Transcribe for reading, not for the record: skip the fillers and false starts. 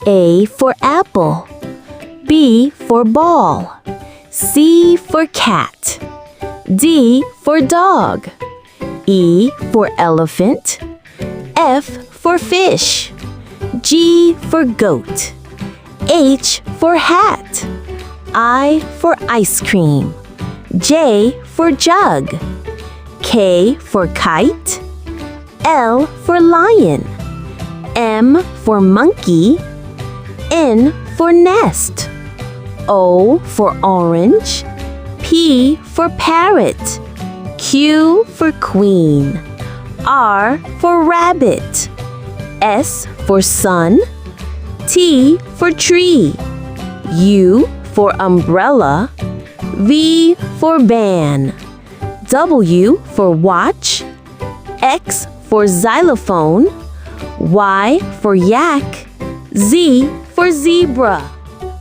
A for apple. B for ball. C for cat. D for dog. E for elephant. F for fish. G for goat. H for hat. I for ice cream. J for jug. K for kite. L for lion. M for monkey. N for nest. O for orange. P for parrot. Q for queen. R for rabbit. S for sun. T for tree. U for umbrella. V for van. W for watch. X for xylophone. Y for yak. Z for zebra.